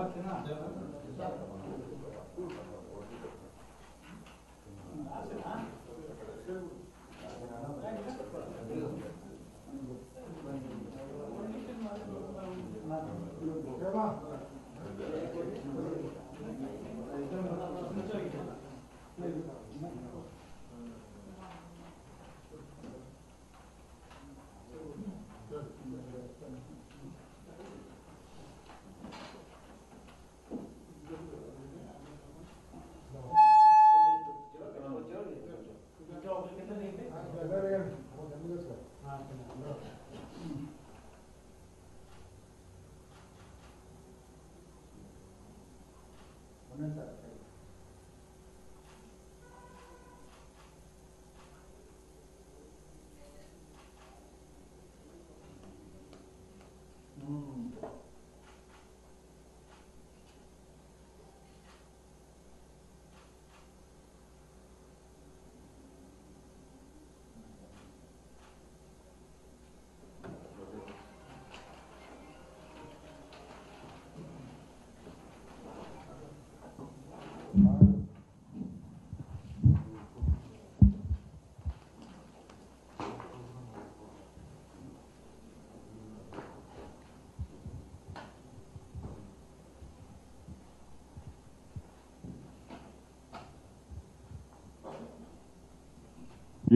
ఈ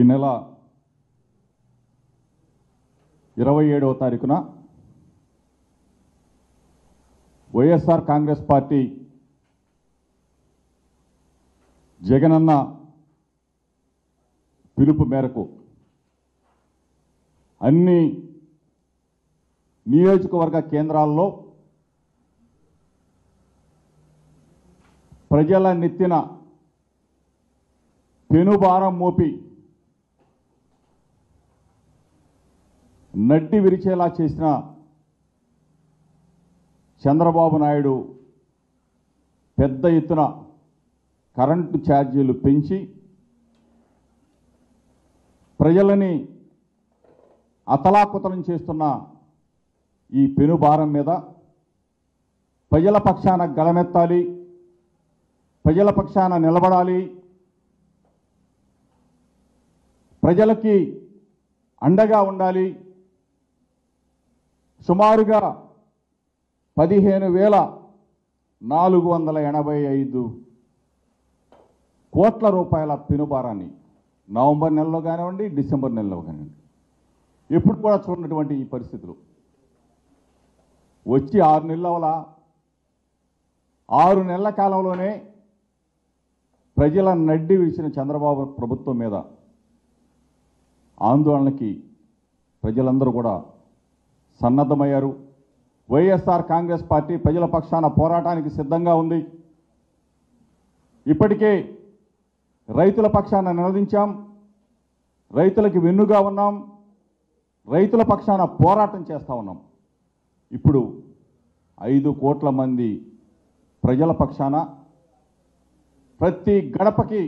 నెల 27వ తారీఖున వైఎస్ఆర్ కాంగ్రెస్ పార్టీ జగనన్న పిలుపు మేరకు అన్ని నియోజకవర్గ కేంద్రాల్లో ప్రజల నెత్తిన పెనుభారం మోపి నడ్డి విరిచేలా చేసిన చంద్రబాబు నాయుడు పెద్ద ఎత్తున కరెంటు ఛార్జీలు పెంచి ప్రజలని అతలాకుతలం చేస్తున్న ఈ పెనుభారం మీద ప్రజల పక్షాన గళమెత్తాలి, ప్రజల పక్షాన నిలబడాలి, ప్రజలకి అండగా ఉండాలి. సుమారుగా 15,485 కోట్ల రూపాయల పెనుభారాన్ని నవంబర్ నెలలో కానివ్వండి, డిసెంబర్ నెలలో కానివ్వండి, ఎప్పుడు కూడా చూడనటువంటి ఈ పరిస్థితులు వచ్చి 6 నెలల కాలంలోనే ప్రజల నడ్డి విరిచిన చంద్రబాబు ప్రభుత్వం మీద ఆందోళనకి ప్రజలందరూ కూడా సన్నద్ధమయ్యారు. వైఎస్ఆర్ కాంగ్రెస్ పార్టీ ప్రజల పక్షాన పోరాటానికి సిద్ధంగా ఉంది. ఇప్పటికే రైతుల పక్షాన నిలదించాం, రైతులకి వెన్నుగా ఉన్నాం, రైతుల పక్షాన పోరాటం చేస్తూ ఉన్నాం. ఇప్పుడు 5 కోట్ల మంది ప్రజల పక్షాన ప్రతి గడపకి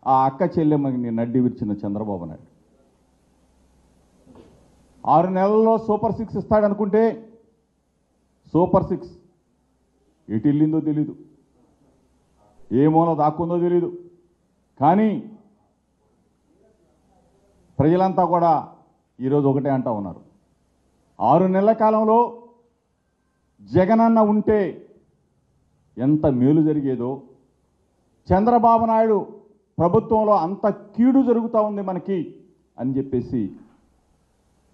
ఆ అక్క చెల్లెమ్మని నడ్డి విరిచిన చంద్రబాబు నాయుడు 6 నెలల్లో సూపర్ 6 ఇస్తాడనుకుంటే సూపర్ 6 ఎటు వెళ్ళిందో తెలీదు, ఏ మూల దాక్కుందో తెలీదు. కానీ ప్రజలంతా కూడా ఈరోజు ఒకటే అంటూ ఉన్నారు, 6 నెలల కాలంలో జగనన్న ఉంటే ఎంత మేలు జరిగేదో, చంద్రబాబు నాయుడు ప్రభుత్వంలో అంత కీడు జరుగుతూ ఉంది మనకి అని చెప్పేసి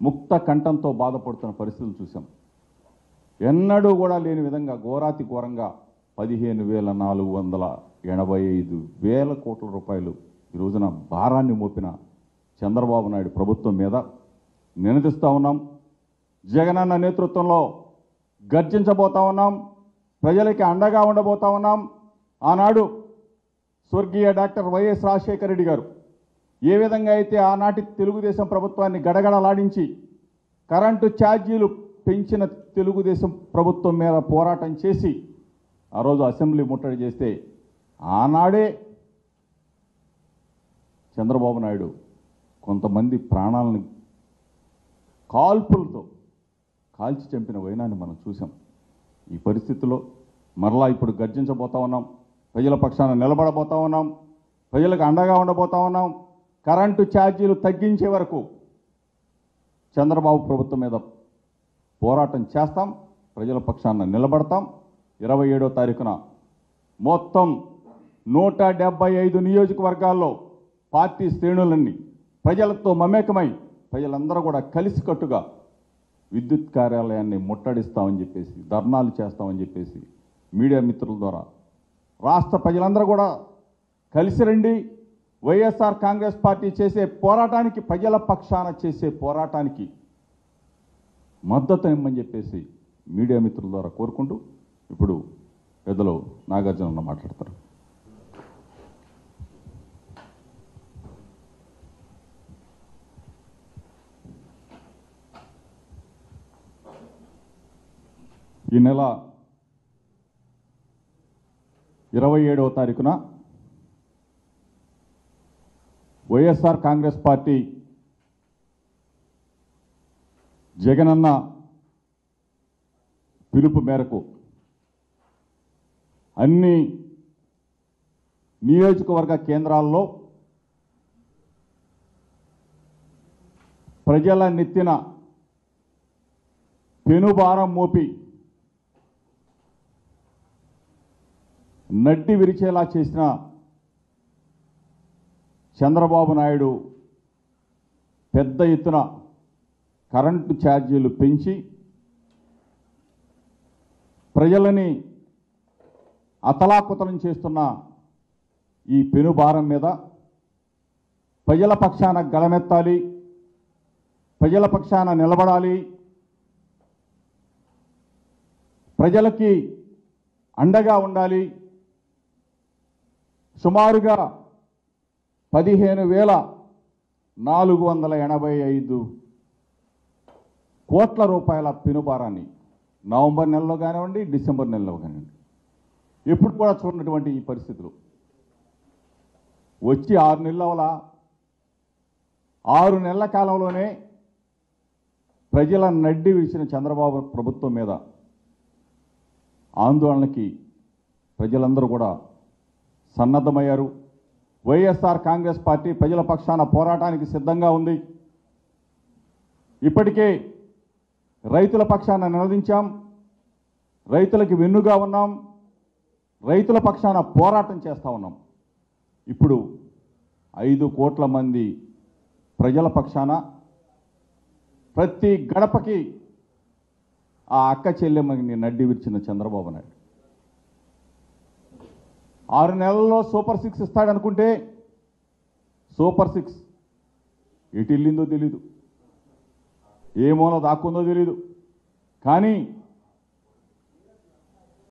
ముక్త కంఠంతో బాధపడుతున్న పరిస్థితులు చూసాం. ఎన్నడూ కూడా లేని విధంగా ఘోరాతి ఘోరంగా 15,485 కోట్ల రూపాయలు ఈ రోజున భారాన్ని మోపిన చంద్రబాబు నాయుడు ప్రభుత్వం మీద నినదిస్తూ ఉన్నాం. జగనన్న నేతృత్వంలో గర్జించబోతా ఉన్నాం, ప్రజలకి అండగా ఉండబోతా ఉన్నాం. ఆనాడు స్వర్గీయ డాక్టర్ వైఎస్ రాజశేఖర రెడ్డి గారు ఏ విధంగా అయితే ఆనాటి తెలుగుదేశం ప్రభుత్వాన్ని గడగడలాడించి కరెంటు ఛార్జీలు పెంచిన తెలుగుదేశం ప్రభుత్వం మీద పోరాటం చేసి ఆ రోజు అసెంబ్లీ ముట్టడి చేస్తే ఆనాడే చంద్రబాబు నాయుడు కొంతమంది ప్రాణాలను కాల్పులతో కాల్చి చంపిన వైనాన్ని మనం చూసాం. ఈ పరిస్థితుల్లో మరలా ఇప్పుడు గర్జించబోతా ఉన్నాం, ప్రజల పక్షాన నిలబడబోతా ఉన్నాం, ప్రజలకు అండగా ఉండబోతా ఉన్నాం. కరెంటు ఛార్జీలు తగ్గించే వరకు చంద్రబాబు ప్రభుత్వం మీద పోరాటం చేస్తాం, ప్రజల పక్షాన నిలబడతాం. 27వ తారీఖున మొత్తం 175 నియోజకవర్గాల్లో పార్టీ శ్రేణులన్నీ ప్రజలతో మమేకమై ప్రజలందరూ కూడా కలిసికట్టుగా విద్యుత్ కార్యాలయాన్ని ముట్టడిస్తామని చెప్పేసి, ధర్నాలు చేస్తామని చెప్పేసి మీడియా మిత్రుల ద్వారా రాష్ట్ర ప్రజలందరూ కూడా కలిసి రండి. వైఎస్ఆర్ కాంగ్రెస్ పార్టీ చేసే పోరాటానికి, ప్రజల పక్షాన చేసే పోరాటానికి మద్దతు ఇమ్మని చెప్పేసి మీడియా మిత్రుల ద్వారా కోరుకుంటూ ఇప్పుడు పెద్దలు నాగార్జున మాట్లాడతారు. ఈ నెల 27వ తారీఖున వైఎస్ఆర్ కాంగ్రెస్ పార్టీ జగనన్న పిలుపు మేరకు అన్ని నియోజకవర్గ కేంద్రాల్లో ప్రజల నెత్తిన పెనుభారం మోపి నడ్డి విరిచేలా చేసిన చంద్రబాబు నాయుడు పెద్ద ఎత్తున కరెంటు ఛార్జీలు పెంచి ప్రజలని అతలాకుతలం చేస్తున్న ఈ పెనుభారం మీద ప్రజల పక్షాన గళమెత్తాలి, ప్రజల పక్షాన నిలబడాలి, ప్రజలకి అండగా ఉండాలి. సుమారుగా 15,485 కోట్ల రూపాయల పెనుభారాన్ని నవంబర్ నెలలో కానివ్వండి, డిసెంబర్ నెలలో కానివ్వండి, ఎప్పుడు కూడా చూడనటువంటి ఈ పరిస్థితులు వచ్చి 6 నెలల కాలంలోనే ప్రజల నడ్డి విరిచిన చంద్రబాబు ప్రభుత్వం మీద ఆందోళనకి ప్రజలందరూ కూడా సన్నద్ధమయ్యారు. వైఎస్ఆర్ కాంగ్రెస్ పార్టీ ప్రజల పక్షాన పోరాటానికి సిద్ధంగా ఉంది. ఇప్పటికే రైతుల పక్షాన నిలదించాం, రైతులకి వెన్నుగా ఉన్నాం, రైతుల పక్షాన పోరాటం చేస్తూ ఉన్నాం. ఇప్పుడు 5 కోట్ల మంది ప్రజల పక్షాన ప్రతి గడపకి ఆ అక్క చెల్లెమ్మని నడ్డి విరిచిన చంద్రబాబు నాయుడు 6 నెలల్లో సూపర్ 6 ఇస్తాడనుకుంటే సూపర్ 6 ఎటు వెళ్ళిందో తెలీదు, ఏ మూల దాక్కుందో తెలీదు. కానీ